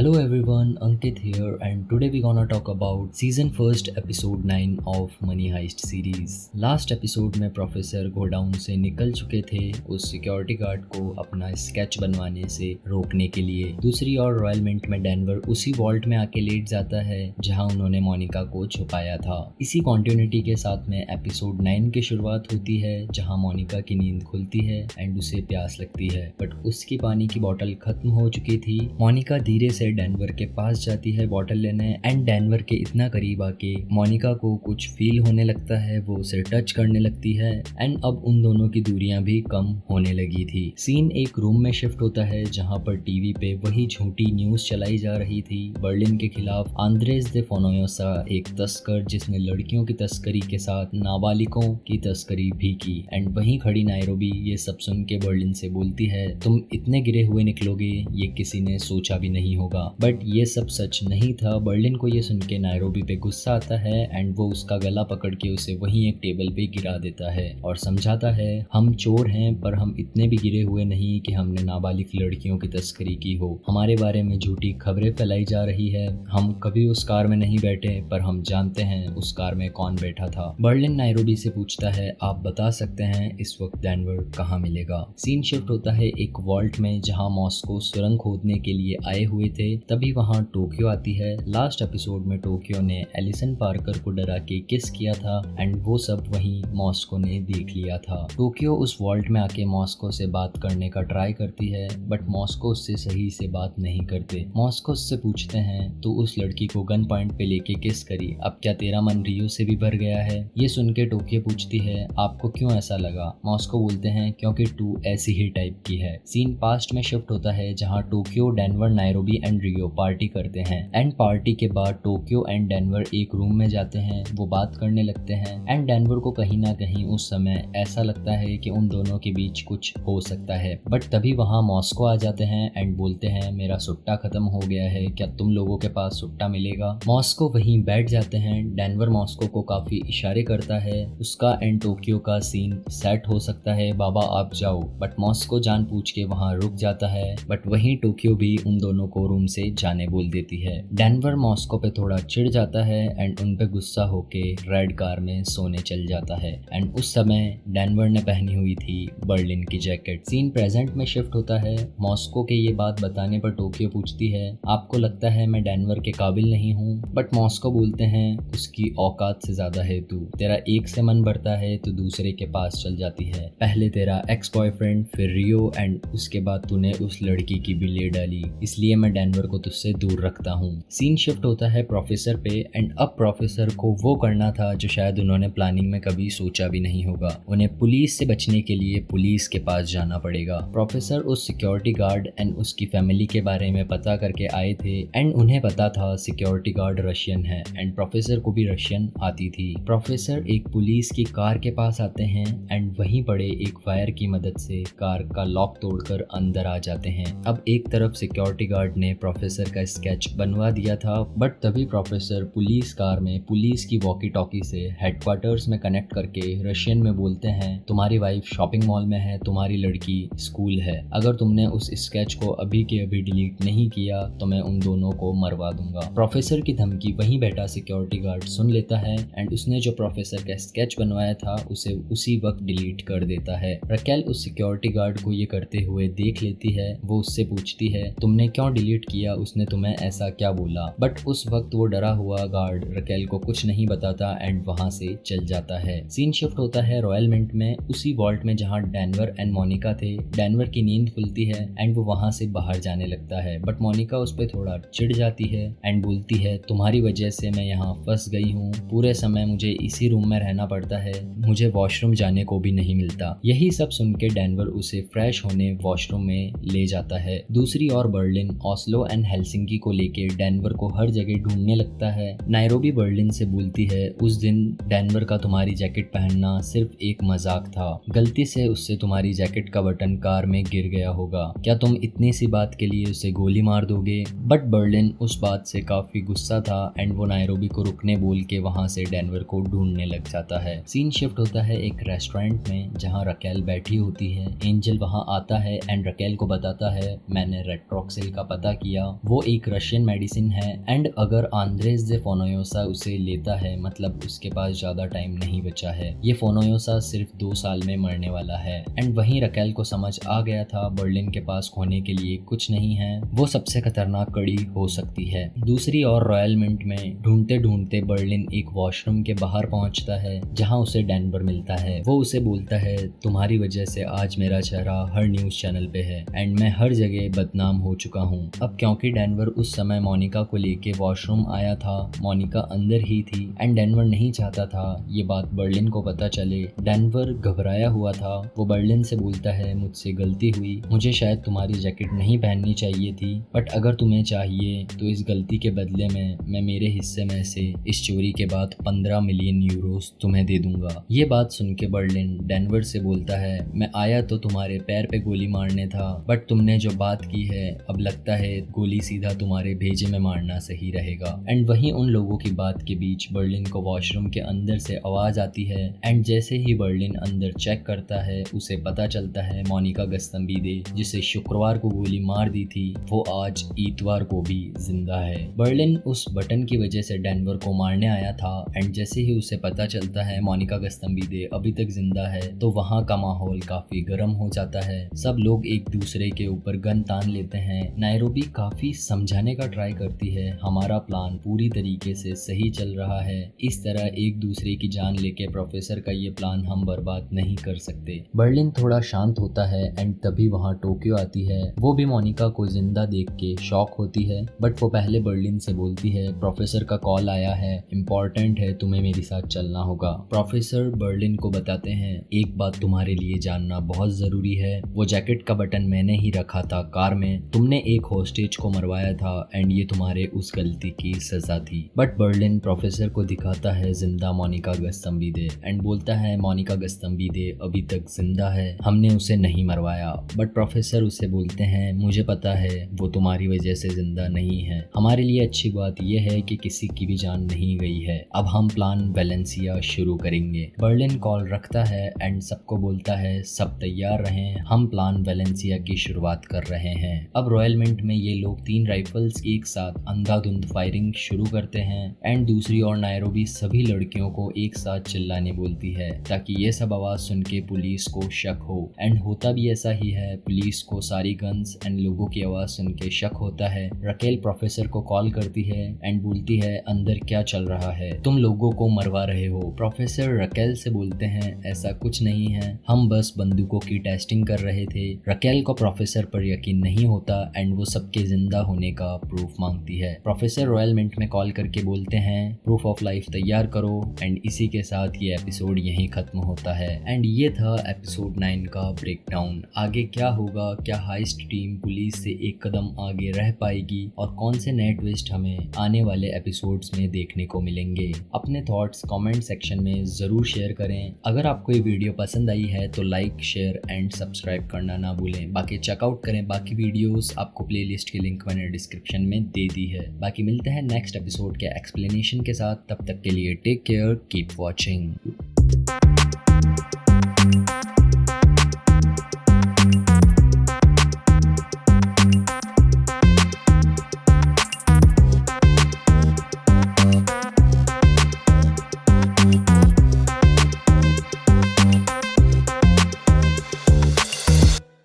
Hello everyone, Ankit here and today we're gonna talk about season 1st episode 9 of Money Heist series. Last episode में professor godown से निकल चुके थे उस security guard को अपना स्केच बनवाने से रोकने के लिए। दूसरी ओर रॉयल मिंट में डेनवर उसी वॉल्ट में आके लेट जाता है जहां उन्होंने मोनिका को छुपाया था। इसी कॉन्टिन्यूटी के साथ में एपिसोड 9 की शुरुआत होती है जहां मोनिका की नींद खुलती है एंड उसे प्यास लगती है बट उसकी पानी की बोतल खत्म हो चुकी थी। मोनिका धीरे से डेनवर के पास जाती है बोतल लेने एंड डेनवर के इतना करीब आके मोनिका को कुछ फील होने लगता है, वो उसे टच करने लगती है एंड अब उन दोनों की दूरियां भी कम होने लगी थी। सीन एक रूम में शिफ्ट होता है जहां पर टीवी पे वही झूठी न्यूज चलाई जा रही थी बर्लिन के खिलाफ। आंद्रेस दे फोनोयोसा एक तस्कर जिसने लड़कियों की तस्करी के साथ नाबालिगों की तस्करी भी की एंड वहीं खड़ी नायरोबी ये सब सुन के बर्लिन से बोलती है तुम इतने गिरे हुए निकलोगे ये किसी ने सोचा भी नहीं होगा। बट ये सब सच नहीं था। बर्लिन को ये सुन के नायरोबी पे गुस्सा आता है एंड वो उसका गला पकड़ के उसे वहीं एक टेबल पे गिरा देता है और समझाता है हम चोर हैं पर हम इतने भी गिरे हुए नहीं कि हमने नाबालिग लड़कियों की तस्करी की हो। हमारे बारे में झूठी खबरें फैलाई जा रही है। हम कभी उस कार में नहीं बैठे पर हम जानते हैं उस कार में कौन बैठा था। बर्लिन नायरोबी से पूछता है आप बता सकते हैं इस वक्त डेनवर कहाँ मिलेगा। सीन शिफ्ट होता है एक वॉल्ट में जहाँ मॉस्को सुरंग खोदने के लिए आए हुए थे। तभी वहाँ टोक्यो आती है। लास्ट एपिसोड में टोक्यो ने एलिसन पार्कर को डरा के किस किया था एंड वो सब वहीं मॉस्को ने देख लिया था। टोक्यो उस वॉल्ट में आके मॉस्को से बात करने का ट्राई करती है बट मॉस्को उससे सही से बात नहीं करते। मॉस्को उससे पूछते हैं तो उस लड़की को गन पॉइंट पे लेके किस करी, अब क्या तेरा मन रियो से भी भर गया है। ये सुन के टोक्यो पूछती है आपको क्यों ऐसा लगा। मॉस्को बोलते हैं क्योंकि तू ऐसी ही टाइप की है। सीन पास्ट में शिफ्ट होता है जहाँ Tokyo, Denver, Nairobi and Rio party करते हैं एंड पार्टी के बाद टोक्यो एंड डेनवर एक रूम में जाते हैं। वो बात करने लगते हैं एंड डेनवर को कहीं ना कहीं उस समय ऐसा लगता है कि उन दोनों के बीच कुछ हो सकता है बट तभी वहाँ मॉस्को आ जाते हैं एंड बोलते हैं मेरा सुट्टा खत्म हो गया है, क्या तुम लोगों के पास सुट्टा मिलेगा। मॉस्को वहीं बैठ जाते हैं। डेनवर मॉस्को को काफी इशारे करता है। उसका एंड टोक्यो का सीन सेट हो सकता है बाबा आप जाओ बट मॉस्को जानबूझ के वहाँ रुक जाता है बट वहीं टोक्यो भी उन दोनों को रूम से जाने बोल देती है। डेनवर मॉस्को पे थोड़ा चिढ़ जाता है एंड उन पे गुस्सा होके रेड कार में सोने चल जाता है एंड उस समय डेनवर ने पहनी हुई थी बर्लिन की जैकेट। सीन प्रेजेंट में शिफ्ट होता है। मॉस्को के ये बात बताने पर टोक्यो पूछती है आपको लगता है मैं डेनवर के काबिल नहीं हूँ बट मॉस्को बोलते हैं उसकी औकात से ज्यादा है तू। तेरा एक से मन भरता है तो दूसरे के पास चल जाती है। पहले तेरा एक्स बॉयफ्रेंड फिर रियो एंड उसके बाद तूने उस लड़की की भी ले डाली, इसलिए मैं डेनवर को तुझसे दूर रखता हूँ। सीन शिफ्ट होता है प्रोफेसर पे एंड अब प्रोफेसर को वो करना था जो शायद उन्होंने प्लानिंग में कभी सोचा भी नहीं होगा। उन्हें पुलिस से बचने के लिए पुलिस के पास जाना पड़ेगा। प्रोफेसर उस सिक्योरिटी गार्ड एंड उसकी फैमिली के बारे में पता करके आए थे एंड उन्हें पता था सिक्योरिटी गार्ड रशियन है एंड प्रोफेसर को भी रशियन आती थी। प्रोफेसर एक पुलिस की कार के पास आते हैं एंड वहीं पड़े एक फायर की मदद से कार का लॉक तोड़कर अंदर आ जाते हैं। अब एक तरफ सिक्योरिटी गार्ड ने प्रोफेसर का स्केच बनवा दिया था बट तभी प्रोफेसर पुलिस कार में पुलिस की वॉकी टॉकी से हेडक्वार्टर्स में कनेक्ट करके रशियन में बोलते हैं तुम्हारी वाइफ शॉपिंग मॉल में है, तुम्हारी लड़की स्कूल है। अगर तुमने उस स्केच को अभी के अभी डिलीट नहीं किया तो मैं उन दोनों को मरवा दूंगा। प्रोफेसर की धमकी वहीं बैठा सिक्योरिटी गार्ड सुन लेता है एंड उसने जो प्रोफेसर का स्केच बनवाया था उसे उसी वक्त डिलीट कर देता है। रकेल उस सिक्योरिटी गार्ड को ये करते हुए देख लेती है। वो उससे पूछती है तुमने क्यों डिलीट किया, उसने तुम्हें ऐसा क्या बोला। बट उस वक्त वो डरा हुआ गार्ड रकेल को कुछ नहीं बताता एंड वहां से चल जाता है। सीन शिफ्ट होता है रॉयल मिंट में उसी वॉल्ट में जहां डेनवर एंड मोनिका थे। डेनवर की नींद खुलती है एंड वो वहां से बाहर जाने लगता है बट मोनिका उस पर थोड़ा चिढ़ जाती है एंड बोलती है तुम्हारी वजह से मैं यहाँ फंस गई हूँ, पूरे समय मुझे इसी रूम में रहना पड़ता है, मुझे वॉशरूम जाने को भी नहीं मिलता। यही सब सुन के डेनवर उसे फ्रेश होने वॉशरूम में ले जाता है। दूसरी ओर बर्लिन ऑस्लो एंड हेलसिंकी को लेके डेनवर को हर जगह ढूंढने लगता है। नायरोबी बर्लिन से बोलती है उस दिन डेनवर का तुम्हारी जैकेट पहनना सिर्फ एक मजाक था, गलती से उससे तुम्हारी जैकेट का बटन कार में गिर गया होगा, क्या तुम इतनी सी बात के लिए उसे गोली मार दोगे। बट बर्लिन उस बात से काफी गुस्सा था एंड वो नायरोबी को रुकने बोल के वहां से डेनवर को ढूंढने लग जाता है। सीन शिफ्ट होता है एक रेस्टोरेंट में जहां रकेल बैठी होती है। एंजल वहां आता है एंड रकेल को बताता है मैंने रेट्रोक्सिल का पता किया किया वो एक रशियन मेडिसिन है एंड अगर आंद्रेस जे फोनोयोसा उसे लेता है मतलब उसके पास ज्यादा टाइम नहीं बचा है। ये फोनोयोसा सिर्फ 2 साल में मरने वाला है। एंड वहीं रकेल को समझ आ गया था बर्लिन के पास खोने के लिए कुछ नहीं है, वो सबसे खतरनाक कड़ी हो सकती है। दूसरी ओर रॉयल मिंट में ढूंढते ढूंढते बर्लिन एक वॉशरूम के बाहर पहुंचता है जहां उसे डेनवर मिलता है। वो उसे बोलता है तुम्हारी वजह से आज मेरा चेहरा हर न्यूज चैनल पे है एंड मैं हर जगह बदनाम हो चुका हूँ। अब क्योंकि डेनवर उस समय मोनिका को लेके वॉशरूम आया था, मोनिका अंदर ही थी एंड डेनवर नहीं चाहता था ये बात बर्लिन को पता चले। डेनवर घबराया हुआ था। वो बर्लिन से बोलता है मुझसे गलती हुई, मुझे शायद तुम्हारी जैकेट नहीं पहननी चाहिए थी, बट अगर तुम्हें चाहिए तो इस गलती के बदले में मैं मेरे हिस्से में से इस चोरी के बाद 15 मिलियन यूरोस तुम्हें दे दूंगा। ये बात सुन के बर्लिन डेनवर से बोलता है मैं आया तो तुम्हारे पैर पे गोली मारने था, बट तुमने जो बात की है अब लगता है गोली सीधा तुम्हारे भेजे में मारना सही रहेगा। एंड वहीं उन लोगों की बात के बीच बर्लिन को वॉशरूम के अंदर से आवाज आती है एंड जैसे ही बर्लिन अंदर चेक करता है उसे पता चलता है मोनिका गस्तंबीदे जिसे शुक्रवार को गोली मार दी थी वो आज इतवार को भी जिंदा है। बर्लिन उस बटन की वजह से डेनवर को मारने आया था एंड जैसे ही उसे पता चलता है मोनिका गस्तंबीदे अभी तक जिंदा है तो वहाँ का माहौल काफी गर्म हो जाता है। सब लोग एक दूसरे के ऊपर गन तान लेते हैं। नायरोबी काफी समझाने का ट्राई करती है हमारा प्लान पूरी तरीके से सही चल रहा है, इस तरह एक दूसरे की जान लेके प्रोफेसर का ये प्लान हम बर्बाद नहीं कर सकते। बर्लिन थोड़ा शांत होता है एंड तभी वहाँ टोक्यो आती है। वो भी मोनिका को जिंदा देख के शॉक होती है बट वो पहले बर्लिन से बोलती है प्रोफेसर का कॉल आया है, इम्पोर्टेंट है, तुम्हें मेरे साथ चलना होगा। प्रोफेसर बर्लिन को बताते हैं एक बात तुम्हारे लिए जानना बहुत जरूरी है, वो जैकेट का बटन मैंने ही रखा था कार में, तुमने एक होस्टेज को मरवाया था एंड ये तुम्हारे उस गलती की सजा थी। बट बर्लिन प्रोफेसर को दिखाता है जिंदा मोनिका गस्तंबीदे एंड बोलता है मोनिका गस्तंबीदे अभी तक जिंदा है, हमने उसे नहीं मरवाया। बट प्रोफेसर उसे बोलते हैं मुझे पता है वो तुम्हारी वजह से जिंदा नहीं है, हमारे लिए अच्छी बात यह है कि किसी की भी जान नहीं गई है, अब हम प्लान वेलेंसिया शुरू करेंगे। बर्लिन कॉल रखता है एंड सबको बोलता है सब तैयार रहें, हम प्लान वेलेंसिया की शुरुआत कर रहे हैं। अब रॉयल मिंट में ये लोग 3 राइफल्स एक साथ अंधाधुंध फायरिंग शुरू करते हैं एंड दूसरी ओर नायरोबी सभी लड़कियों को एक साथ चिल्लाने बोलती है ताकि ये सब आवाज सुन के पुलिस को शक हो एंड होता भी ऐसा ही है। पुलिस को सारी गन्स एंड लोगों की आवाज सुन के शक होता है। रकेल प्रोफेसर को कॉल करती है एंड बोलती है अंदर क्या चल रहा है, तुम लोगों को मरवा रहे हो। प्रोफेसर रकेल से बोलते हैं ऐसा कुछ नहीं है, हम बस बंदूकों की टेस्टिंग कर रहे थे। रकेल को प्रोफेसर पर यकीन नहीं होता एंड वो सबके जिंदा होने का प्रूफ मांगती है। प्रोफेसर रॉयल मिंट में कॉल करके बोलते हैं प्रूफ ऑफ लाइफ तैयार करो एंड इसी के साथ ये एपिसोड यहीं खत्म होता है। एंड ये था एपिसोड 9 का ब्रेकडाउन। आगे क्या होगा, क्या हाइस्ट टीम पुलिस से एक कदम आगे रह पाएगी और कौन से नए ट्विस्ट हमें आने वाले एपिसोड्स में देखने को मिलेंगे। अपने थॉट्स कमेंट सेक्शन में जरूर शेयर करें। अगर आपको ये वीडियो पसंद आई है तो लाइक शेयर एंड सब्सक्राइब करना ना भूलें। बाकी चेकआउट करें बाकी वीडियोस, आपको प्लेलिस्ट की लिंक मैंने डिस्क्रिप्शन में दे दी है। बाकी मिलते हैं नेक्स्ट एपिसोड के एक्सप्लेनेशन के साथ, तब तक के लिए टेक केयर, कीप वॉचिंग।